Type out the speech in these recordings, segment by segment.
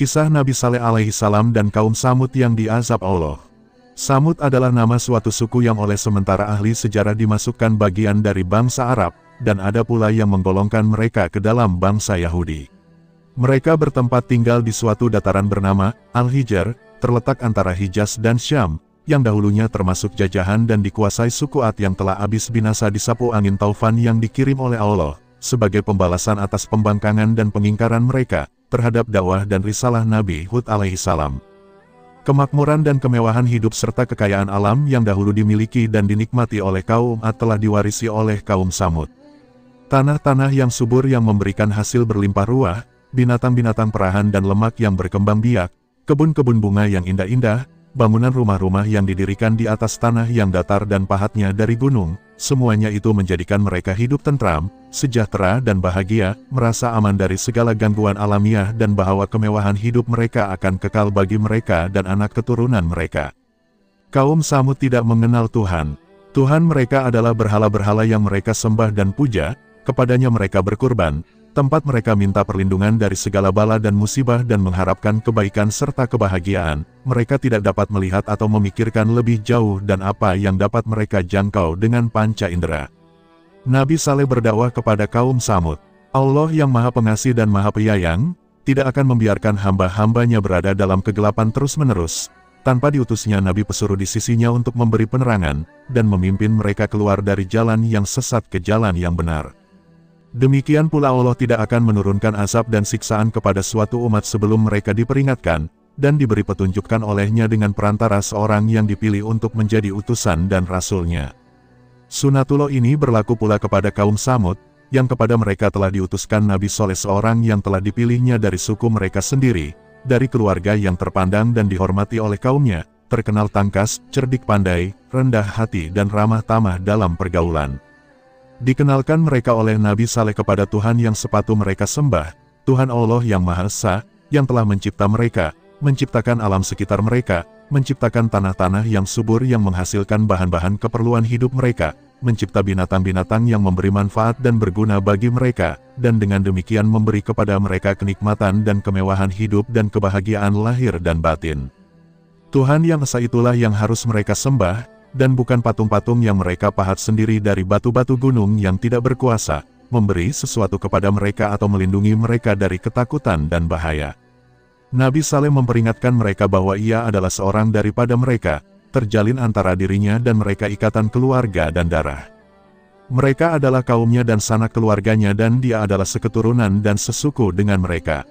Kisah Nabi Saleh alaihi salam dan kaum Samud yang diazab Allah. Samud adalah nama suatu suku yang oleh sementara ahli sejarah dimasukkan bagian dari bangsa Arab, dan ada pula yang menggolongkan mereka ke dalam bangsa Yahudi. Mereka bertempat tinggal di suatu dataran bernama Al-Hijr, terletak antara Hijaz dan Syam, yang dahulunya termasuk jajahan dan dikuasai suku Ad yang telah habis binasa disapu angin taufan yang dikirim oleh Allah, sebagai pembalasan atas pembangkangan dan pengingkaran mereka terhadap dakwah dan risalah Nabi Hud alaihi salam. Kemakmuran dan kemewahan hidup serta kekayaan alam yang dahulu dimiliki dan dinikmati oleh kaum Ad telah diwarisi oleh kaum Samud. Tanah-tanah yang subur yang memberikan hasil berlimpah ruah, binatang-binatang perahan dan lemak yang berkembang biak, kebun-kebun bunga yang indah-indah, bangunan rumah-rumah yang didirikan di atas tanah yang datar dan pahatnya dari gunung, semuanya itu menjadikan mereka hidup tentram, sejahtera dan bahagia, merasa aman dari segala gangguan alamiah dan bahwa kemewahan hidup mereka akan kekal bagi mereka dan anak keturunan mereka. Kaum Samud tidak mengenal Tuhan. Tuhan mereka adalah berhala-berhala yang mereka sembah dan puja, kepadanya mereka berkurban, tempat mereka minta perlindungan dari segala bala dan musibah dan mengharapkan kebaikan serta kebahagiaan. Mereka tidak dapat melihat atau memikirkan lebih jauh dan apa yang dapat mereka jangkau dengan panca indera. Nabi Saleh berdakwah kepada kaum Samud. Allah yang Maha Pengasih dan Maha Penyayang, tidak akan membiarkan hamba-hambanya berada dalam kegelapan terus-menerus, tanpa diutusnya Nabi pesuruh di sisinya untuk memberi penerangan, dan memimpin mereka keluar dari jalan yang sesat ke jalan yang benar. Demikian pula Allah tidak akan menurunkan azab dan siksaan kepada suatu umat sebelum mereka diperingatkan, dan diberi petunjukkan olehnya dengan perantara seorang yang dipilih untuk menjadi utusan dan rasulnya. Sunatullah ini berlaku pula kepada kaum Samud, yang kepada mereka telah diutuskan Nabi Soleh seorang yang telah dipilihnya dari suku mereka sendiri, dari keluarga yang terpandang dan dihormati oleh kaumnya, terkenal tangkas, cerdik pandai, rendah hati dan ramah tamah dalam pergaulan. Dikenalkan mereka oleh Nabi Saleh kepada Tuhan yang sepatu mereka sembah, Tuhan Allah yang Maha Esa, yang telah mencipta mereka, menciptakan alam sekitar mereka, menciptakan tanah-tanah yang subur yang menghasilkan bahan-bahan keperluan hidup mereka, mencipta binatang-binatang yang memberi manfaat dan berguna bagi mereka, dan dengan demikian memberi kepada mereka kenikmatan dan kemewahan hidup dan kebahagiaan lahir dan batin. Tuhan yang Esa itulah yang harus mereka sembah, dan bukan patung-patung yang mereka pahat sendiri dari batu-batu gunung yang tidak berkuasa, memberi sesuatu kepada mereka atau melindungi mereka dari ketakutan dan bahaya. Nabi Saleh memperingatkan mereka bahwa ia adalah seorang daripada mereka, terjalin antara dirinya dan mereka ikatan keluarga dan darah. Mereka adalah kaumnya dan sanak keluarganya dan dia adalah seketurunan dan sesuku dengan mereka.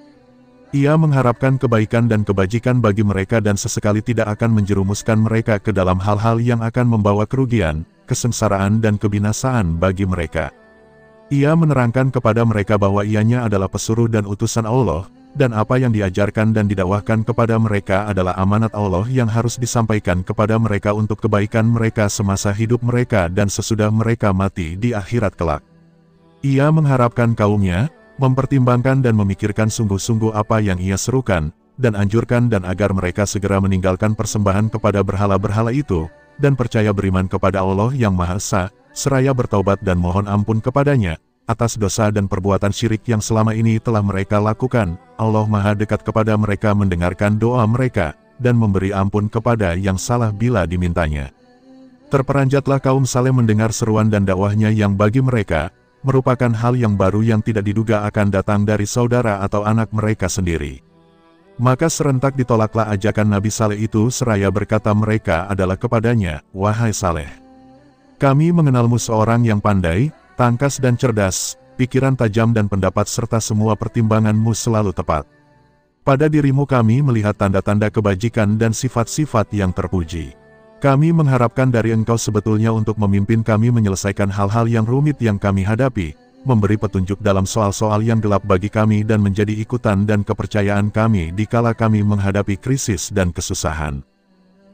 Ia mengharapkan kebaikan dan kebajikan bagi mereka dan sesekali tidak akan menjerumuskan mereka ke dalam hal-hal yang akan membawa kerugian, kesengsaraan dan kebinasaan bagi mereka. Ia menerangkan kepada mereka bahwa ianya adalah pesuruh dan utusan Allah, dan apa yang diajarkan dan didakwahkan kepada mereka adalah amanat Allah yang harus disampaikan kepada mereka untuk kebaikan mereka semasa hidup mereka dan sesudah mereka mati di akhirat kelak. Ia mengharapkan kaumnya mempertimbangkan dan memikirkan sungguh-sungguh apa yang ia serukan, dan anjurkan dan agar mereka segera meninggalkan persembahan kepada berhala-berhala itu, dan percaya beriman kepada Allah yang Maha Esa, seraya bertaubat dan mohon ampun kepadanya, atas dosa dan perbuatan syirik yang selama ini telah mereka lakukan. Allah Maha dekat kepada mereka mendengarkan doa mereka, dan memberi ampun kepada yang salah bila dimintanya. Terperanjatlah kaum Saleh mendengar seruan dan dakwahnya yang bagi mereka, merupakan hal yang baru yang tidak diduga akan datang dari saudara atau anak mereka sendiri. Maka serentak ditolaklah ajakan Nabi Saleh itu seraya berkata mereka adalah kepadanya, "Wahai Saleh, kami mengenalmu seorang yang pandai, tangkas dan cerdas, pikiran tajam dan pendapat serta semua pertimbanganmu selalu tepat. Pada dirimu kami melihat tanda-tanda kebajikan dan sifat-sifat yang terpuji. Kami mengharapkan dari engkau sebetulnya untuk memimpin kami menyelesaikan hal-hal yang rumit yang kami hadapi, memberi petunjuk dalam soal-soal yang gelap bagi kami dan menjadi ikutan dan kepercayaan kami dikala kami menghadapi krisis dan kesusahan.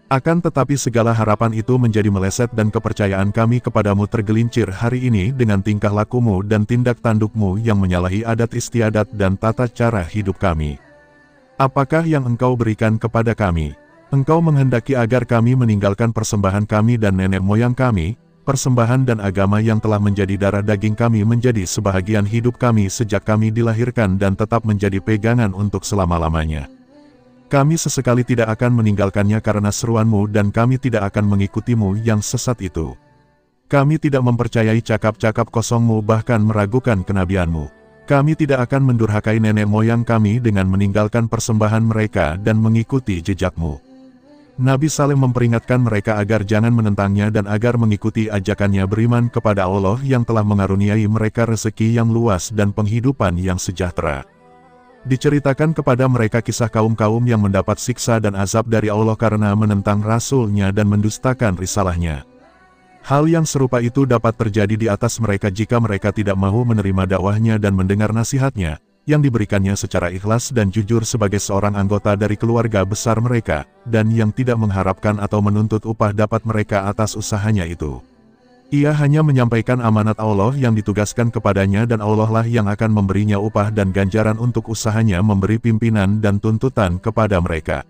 Akan tetapi segala harapan itu menjadi meleset dan kepercayaan kami kepadamu tergelincir hari ini dengan tingkah lakumu dan tindak tandukmu yang menyalahi adat istiadat dan tata cara hidup kami. Apakah yang engkau berikan kepada kami? Engkau menghendaki agar kami meninggalkan persembahan kami dan nenek moyang kami, persembahan dan agama yang telah menjadi darah daging kami menjadi sebahagian hidup kami sejak kami dilahirkan dan tetap menjadi pegangan untuk selama-lamanya. Kami sesekali tidak akan meninggalkannya karena seruanmu dan kami tidak akan mengikutimu yang sesat itu. Kami tidak mempercayai cakap-cakap kosongmu bahkan meragukan kenabianmu. Kami tidak akan mendurhakai nenek moyang kami dengan meninggalkan persembahan mereka dan mengikuti jejakmu. Nabi Saleh memperingatkan mereka agar jangan menentangnya dan agar mengikuti ajakannya beriman kepada Allah yang telah mengaruniai mereka rezeki yang luas dan penghidupan yang sejahtera. Diceritakan kepada mereka kisah kaum-kaum yang mendapat siksa dan azab dari Allah karena menentang Rasul-Nya dan mendustakan risalahnya. Hal yang serupa itu dapat terjadi di atas mereka jika mereka tidak mahu menerima dakwahnya dan mendengar nasihatnya, yang diberikannya secara ikhlas dan jujur sebagai seorang anggota dari keluarga besar mereka, dan yang tidak mengharapkan atau menuntut upah dapat mereka atas usahanya itu. Ia hanya menyampaikan amanat Allah yang ditugaskan kepadanya dan Allah lah yang akan memberinya upah dan ganjaran untuk usahanya memberi pimpinan dan tuntutan kepada mereka.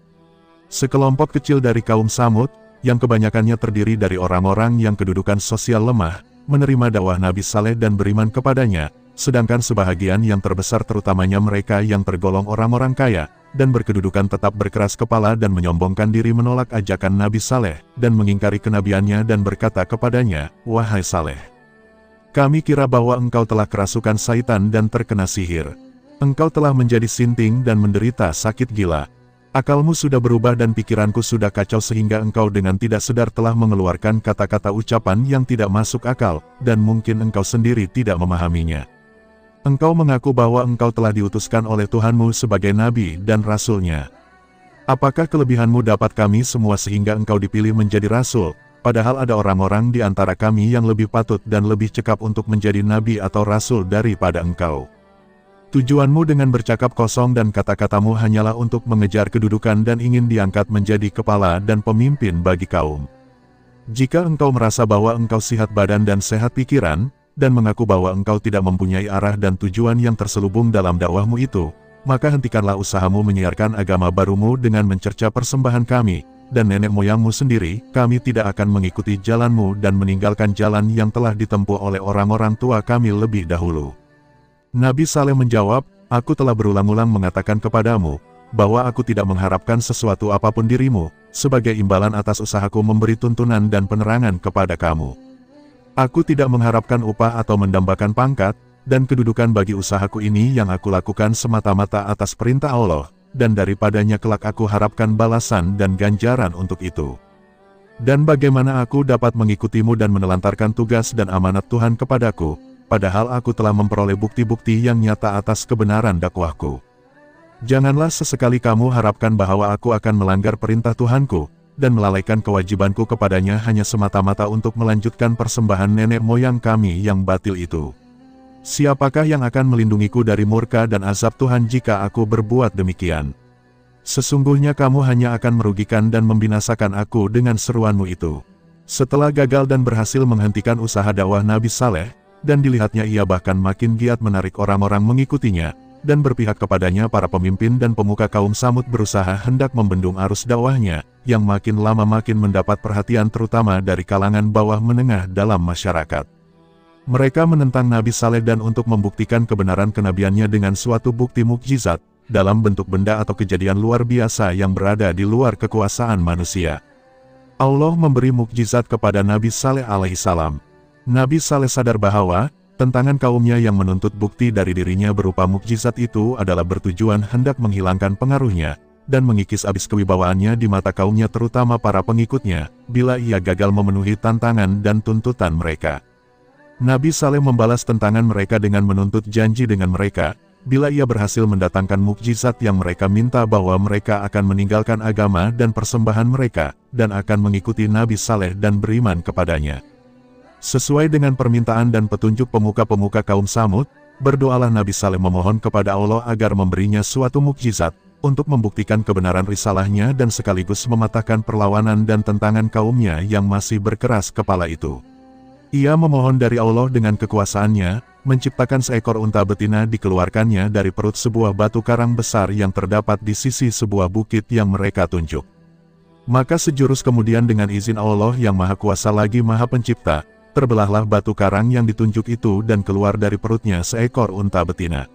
Sekelompok kecil dari kaum Samud, yang kebanyakannya terdiri dari orang-orang yang kedudukan sosial lemah, menerima dakwah Nabi Saleh dan beriman kepadanya, sedangkan sebahagian yang terbesar terutamanya mereka yang tergolong orang-orang kaya, dan berkedudukan tetap berkeras kepala dan menyombongkan diri menolak ajakan Nabi Saleh, dan mengingkari kenabiannya dan berkata kepadanya, "Wahai Saleh, kami kira bahwa engkau telah kerasukan syaitan dan terkena sihir. Engkau telah menjadi sinting dan menderita sakit gila. Akalmu sudah berubah dan pikiranku sudah kacau sehingga engkau dengan tidak sadar telah mengeluarkan kata-kata ucapan yang tidak masuk akal, dan mungkin engkau sendiri tidak memahaminya. Engkau mengaku bahwa engkau telah diutuskan oleh Tuhanmu sebagai Nabi dan Rasul-Nya. Apakah kelebihanmu dapat kami semua sehingga engkau dipilih menjadi Rasul, padahal ada orang-orang di antara kami yang lebih patut dan lebih cekap untuk menjadi Nabi atau Rasul daripada engkau? Tujuanmu dengan bercakap kosong dan kata-katamu hanyalah untuk mengejar kedudukan dan ingin diangkat menjadi kepala dan pemimpin bagi kaum. Jika engkau merasa bahwa engkau sehat badan dan sehat pikiran, dan mengaku bahwa engkau tidak mempunyai arah dan tujuan yang terselubung dalam dakwahmu itu, maka hentikanlah usahamu menyiarkan agama barumu dengan mencerca persembahan kami, dan nenek moyangmu sendiri. Kami tidak akan mengikuti jalanmu dan meninggalkan jalan yang telah ditempuh oleh orang-orang tua kami lebih dahulu." Nabi Saleh menjawab, "Aku telah berulang-ulang mengatakan kepadamu, bahwa aku tidak mengharapkan sesuatu apapun dirimu, sebagai imbalan atas usahaku memberi tuntunan dan penerangan kepada kamu. Aku tidak mengharapkan upah atau mendambakan pangkat, dan kedudukan bagi usahaku ini yang aku lakukan semata-mata atas perintah Allah, dan daripadanya kelak aku harapkan balasan dan ganjaran untuk itu. Dan bagaimana aku dapat mengikutimu dan menelantarkan tugas dan amanat Tuhan kepadaku, padahal aku telah memperoleh bukti-bukti yang nyata atas kebenaran dakwahku. Janganlah sesekali kamu harapkan bahwa aku akan melanggar perintah Tuhanku, dan melalaikan kewajibanku kepadanya hanya semata-mata untuk melanjutkan persembahan nenek moyang kami yang batil itu. Siapakah yang akan melindungiku dari murka dan azab Tuhan jika aku berbuat demikian? Sesungguhnya kamu hanya akan merugikan dan membinasakan aku dengan seruanmu itu." Setelah gagal dan berhasil menghentikan usaha dakwah Nabi Saleh, dan dilihatnya ia bahkan makin giat menarik orang-orang mengikutinya, dan berpihak kepadanya para pemimpin dan pemuka kaum Samud berusaha hendak membendung arus dakwahnya, yang makin lama makin mendapat perhatian terutama dari kalangan bawah menengah dalam masyarakat. Mereka menentang Nabi Saleh dan untuk membuktikan kebenaran kenabiannya dengan suatu bukti mukjizat, dalam bentuk benda atau kejadian luar biasa yang berada di luar kekuasaan manusia. Allah memberi mukjizat kepada Nabi Saleh alaihissalam. Nabi Saleh sadar bahwa tentangan kaumnya yang menuntut bukti dari dirinya berupa mukjizat itu adalah bertujuan hendak menghilangkan pengaruhnya, dan mengikis habis kewibawaannya di mata kaumnya terutama para pengikutnya, bila ia gagal memenuhi tantangan dan tuntutan mereka. Nabi Saleh membalas tentangan mereka dengan menuntut janji dengan mereka, bila ia berhasil mendatangkan mukjizat yang mereka minta bahwa mereka akan meninggalkan agama dan persembahan mereka, dan akan mengikuti Nabi Saleh dan beriman kepadanya. Sesuai dengan permintaan dan petunjuk pemuka-pemuka kaum Samud, berdoalah Nabi Saleh memohon kepada Allah agar memberinya suatu mukjizat, untuk membuktikan kebenaran risalahnya dan sekaligus mematahkan perlawanan dan tentangan kaumnya yang masih berkeras kepala itu. Ia memohon dari Allah dengan kekuasaannya, menciptakan seekor unta betina dikeluarkannya dari perut sebuah batu karang besar yang terdapat di sisi sebuah bukit yang mereka tunjuk. Maka sejurus kemudian dengan izin Allah yang Maha Kuasa lagi Maha Pencipta, terbelahlah batu karang yang ditunjuk itu dan keluar dari perutnya seekor unta betina.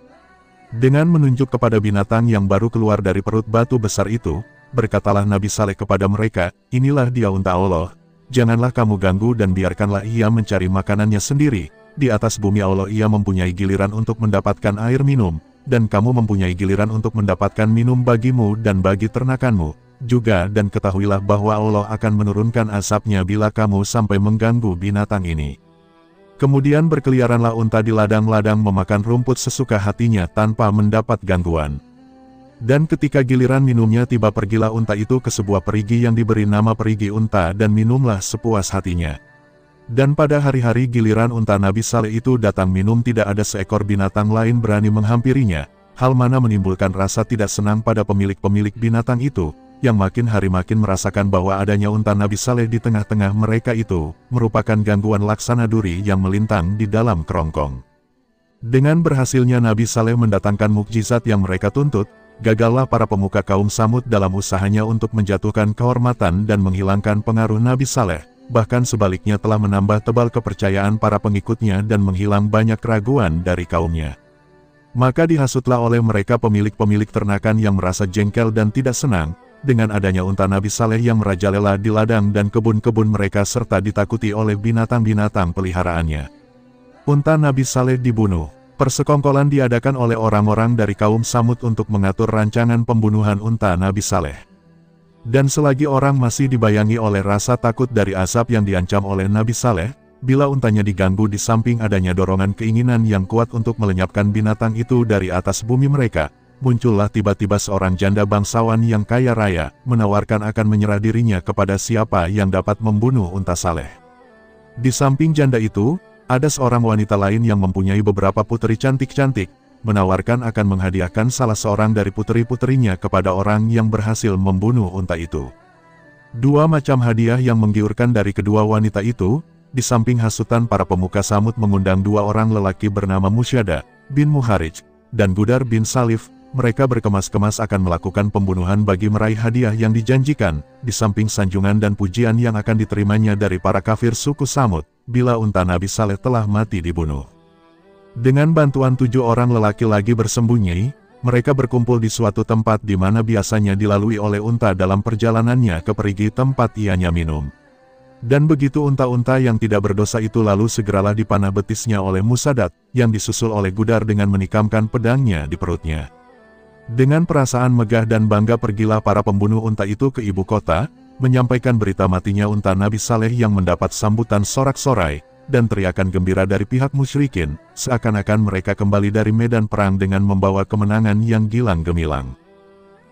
Dengan menunjuk kepada binatang yang baru keluar dari perut batu besar itu, berkatalah Nabi Saleh kepada mereka, inilah dia unta Allah, janganlah kamu ganggu dan biarkanlah ia mencari makanannya sendiri. Di atas bumi Allah ia mempunyai giliran untuk mendapatkan air minum, dan kamu mempunyai giliran untuk mendapatkan minum bagimu dan bagi ternakanmu juga, dan ketahuilah bahwa Allah akan menurunkan azabnya bila kamu sampai mengganggu binatang ini. Kemudian berkeliaranlah unta di ladang-ladang memakan rumput sesuka hatinya tanpa mendapat gangguan. Dan ketika giliran minumnya tiba, pergilah unta itu ke sebuah perigi yang diberi nama perigi unta dan minumlah sepuas hatinya. Dan pada hari-hari giliran unta Nabi Saleh itu datang minum, tidak ada seekor binatang lain berani menghampirinya, hal mana menimbulkan rasa tidak senang pada pemilik-pemilik binatang itu, yang makin hari makin merasakan bahwa adanya unta Nabi Saleh di tengah-tengah mereka itu, merupakan gangguan laksana duri yang melintang di dalam kerongkong. Dengan berhasilnya Nabi Saleh mendatangkan mukjizat yang mereka tuntut, gagallah para pemuka kaum Samud dalam usahanya untuk menjatuhkan kehormatan dan menghilangkan pengaruh Nabi Saleh, bahkan sebaliknya telah menambah tebal kepercayaan para pengikutnya dan menghilang banyak keraguan dari kaumnya. Maka dihasutlah oleh mereka pemilik-pemilik ternakan yang merasa jengkel dan tidak senang dengan adanya unta Nabi Saleh yang merajalela di ladang dan kebun-kebun mereka serta ditakuti oleh binatang-binatang peliharaannya. Unta Nabi Saleh dibunuh. Persekongkolan diadakan oleh orang-orang dari kaum Samud untuk mengatur rancangan pembunuhan unta Nabi Saleh. Dan selagi orang masih dibayangi oleh rasa takut dari azab yang diancam oleh Nabi Saleh, bila untanya diganggu di samping adanya dorongan keinginan yang kuat untuk melenyapkan binatang itu dari atas bumi mereka, muncullah tiba-tiba seorang janda bangsawan yang kaya raya, menawarkan akan menyerah dirinya kepada siapa yang dapat membunuh unta Saleh. Di samping janda itu, ada seorang wanita lain yang mempunyai beberapa puteri cantik-cantik, menawarkan akan menghadiahkan salah seorang dari puteri-puterinya kepada orang yang berhasil membunuh unta itu. Dua macam hadiah yang menggiurkan dari kedua wanita itu, di samping hasutan para pemuka Samud mengundang dua orang lelaki bernama Musyada bin Muharij dan Gudar bin Salif. Mereka berkemas-kemas akan melakukan pembunuhan bagi meraih hadiah yang dijanjikan, di samping sanjungan dan pujian yang akan diterimanya dari para kafir suku Samud, bila unta Nabi Saleh telah mati dibunuh. Dengan bantuan 7 orang lelaki lagi bersembunyi, mereka berkumpul di suatu tempat di mana biasanya dilalui oleh unta dalam perjalanannya ke perigi tempat ianya minum. Dan begitu unta-unta yang tidak berdosa itu lalu segeralah dipanah betisnya oleh Musadat, yang disusul oleh Gudar dengan menikamkan pedangnya di perutnya. Dengan perasaan megah dan bangga pergilah para pembunuh unta itu ke ibu kota, menyampaikan berita matinya unta Nabi Saleh yang mendapat sambutan sorak-sorai, dan teriakan gembira dari pihak musyrikin, seakan-akan mereka kembali dari medan perang dengan membawa kemenangan yang gilang gemilang.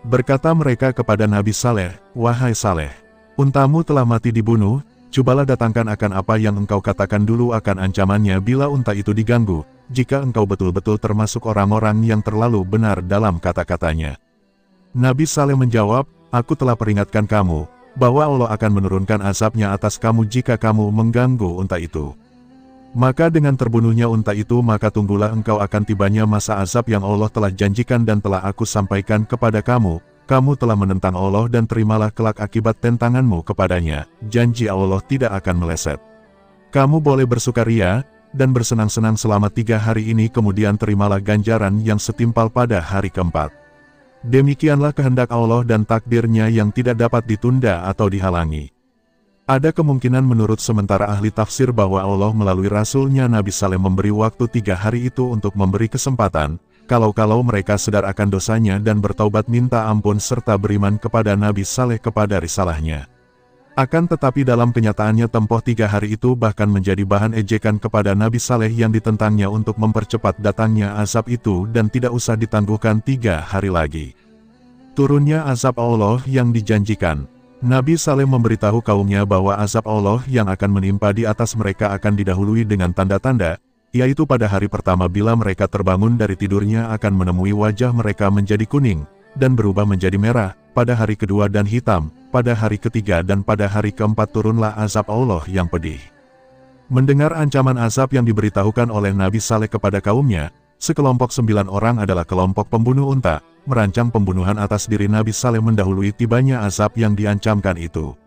Berkata mereka kepada Nabi Saleh, "Wahai Saleh, untamu telah mati dibunuh, cobalah datangkan akan apa yang engkau katakan dulu akan ancamannya bila unta itu diganggu, jika engkau betul-betul termasuk orang-orang yang terlalu benar dalam kata-katanya." Nabi Saleh menjawab, "Aku telah peringatkan kamu, bahwa Allah akan menurunkan azabnya atas kamu jika kamu mengganggu unta itu. Maka dengan terbunuhnya unta itu maka tunggulah engkau akan tibanya masa azab yang Allah telah janjikan dan telah aku sampaikan kepada kamu. Kamu telah menentang Allah dan terimalah kelak akibat tentanganmu kepadanya, janji Allah tidak akan meleset. Kamu boleh bersukaria dan bersenang-senang selama 3 hari ini, kemudian terimalah ganjaran yang setimpal pada hari keempat. Demikianlah kehendak Allah dan takdirnya yang tidak dapat ditunda atau dihalangi." Ada kemungkinan menurut sementara ahli tafsir bahwa Allah melalui Rasulnya Nabi Saleh memberi waktu 3 hari itu untuk memberi kesempatan, kalau-kalau mereka sadar akan dosanya dan bertaubat minta ampun serta beriman kepada Nabi Saleh kepada risalahnya. Akan tetapi dalam kenyataannya tempoh 3 hari itu bahkan menjadi bahan ejekan kepada Nabi Saleh yang ditentangnya untuk mempercepat datangnya azab itu dan tidak usah ditangguhkan 3 hari lagi. Turunnya azab Allah yang dijanjikan. Nabi Saleh memberitahu kaumnya bahwa azab Allah yang akan menimpa di atas mereka akan didahului dengan tanda-tanda, yaitu pada hari pertama bila mereka terbangun dari tidurnya akan menemui wajah mereka menjadi kuning, dan berubah menjadi merah, pada hari kedua dan hitam, pada hari ketiga dan pada hari keempat turunlah azab Allah yang pedih. Mendengar ancaman azab yang diberitahukan oleh Nabi Saleh kepada kaumnya, sekelompok 9 orang adalah kelompok pembunuh unta, merancang pembunuhan atas diri Nabi Saleh mendahului tibanya azab yang diancamkan itu.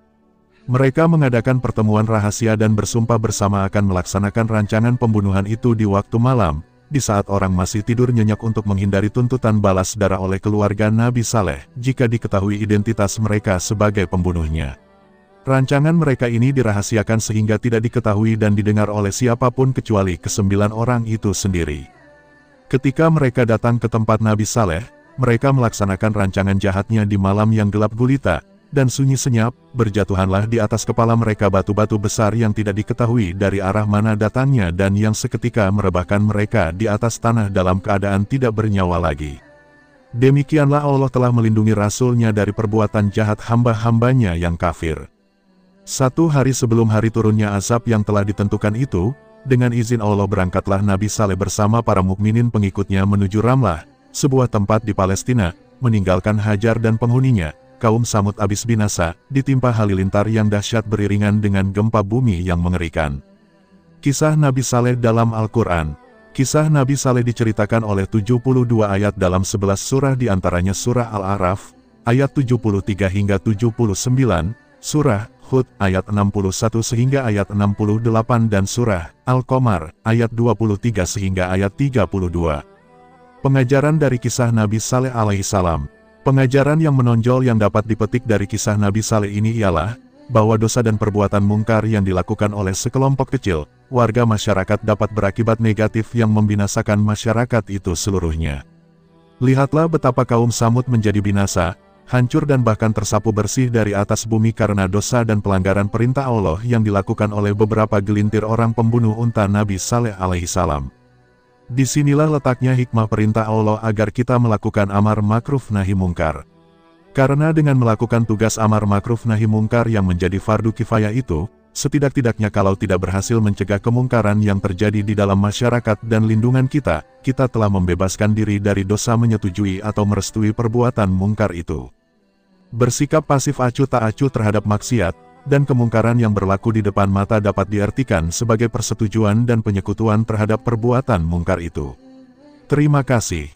Mereka mengadakan pertemuan rahasia dan bersumpah bersama akan melaksanakan rancangan pembunuhan itu di waktu malam, di saat orang masih tidur nyenyak untuk menghindari tuntutan balas darah oleh keluarga Nabi Saleh, jika diketahui identitas mereka sebagai pembunuhnya. Rancangan mereka ini dirahasiakan sehingga tidak diketahui dan didengar oleh siapapun kecuali ke-9 orang itu sendiri. Ketika mereka datang ke tempat Nabi Saleh, mereka melaksanakan rancangan jahatnya di malam yang gelap gulita, dan sunyi senyap, berjatuhanlah di atas kepala mereka batu-batu besar yang tidak diketahui dari arah mana datangnya dan yang seketika merebahkan mereka di atas tanah dalam keadaan tidak bernyawa lagi. Demikianlah Allah telah melindungi Rasul-Nya dari perbuatan jahat hamba-hambanya yang kafir. 1 hari sebelum hari turunnya azab yang telah ditentukan itu, dengan izin Allah berangkatlah Nabi Saleh bersama para mukminin pengikutnya menuju Ramlah, sebuah tempat di Palestina, meninggalkan Hajar dan penghuninya. Kaum Samud habis binasa, ditimpa halilintar yang dahsyat beriringan dengan gempa bumi yang mengerikan. Kisah Nabi Saleh dalam Al-Quran. Kisah Nabi Saleh diceritakan oleh 72 ayat dalam 11 surah diantaranya surah Al-A'raf, ayat 73 hingga 79, surah Hud, ayat 61 sehingga ayat 68 dan surah Al-Qamar, ayat 23 sehingga ayat 32. Pengajaran dari kisah Nabi Saleh alaihissalam. Pengajaran yang menonjol yang dapat dipetik dari kisah Nabi Saleh ini ialah, bahwa dosa dan perbuatan mungkar yang dilakukan oleh sekelompok kecil, warga masyarakat dapat berakibat negatif yang membinasakan masyarakat itu seluruhnya. Lihatlah betapa kaum Samud menjadi binasa, hancur dan bahkan tersapu bersih dari atas bumi karena dosa dan pelanggaran perintah Allah yang dilakukan oleh beberapa gelintir orang pembunuh unta Nabi Saleh alaihissalam. Disinilah letaknya hikmah perintah Allah agar kita melakukan amar makruf nahi mungkar. Karena dengan melakukan tugas amar makruf nahi mungkar yang menjadi fardu kifayah itu, setidak-tidaknya kalau tidak berhasil mencegah kemungkaran yang terjadi di dalam masyarakat dan lindungan kita, kita telah membebaskan diri dari dosa menyetujui atau merestui perbuatan mungkar itu. Bersikap pasif acuh tak acuh terhadap maksiat dan kemungkaran yang berlaku di depan mata dapat diartikan sebagai persetujuan dan penyekutuan terhadap perbuatan mungkar itu. Terima kasih.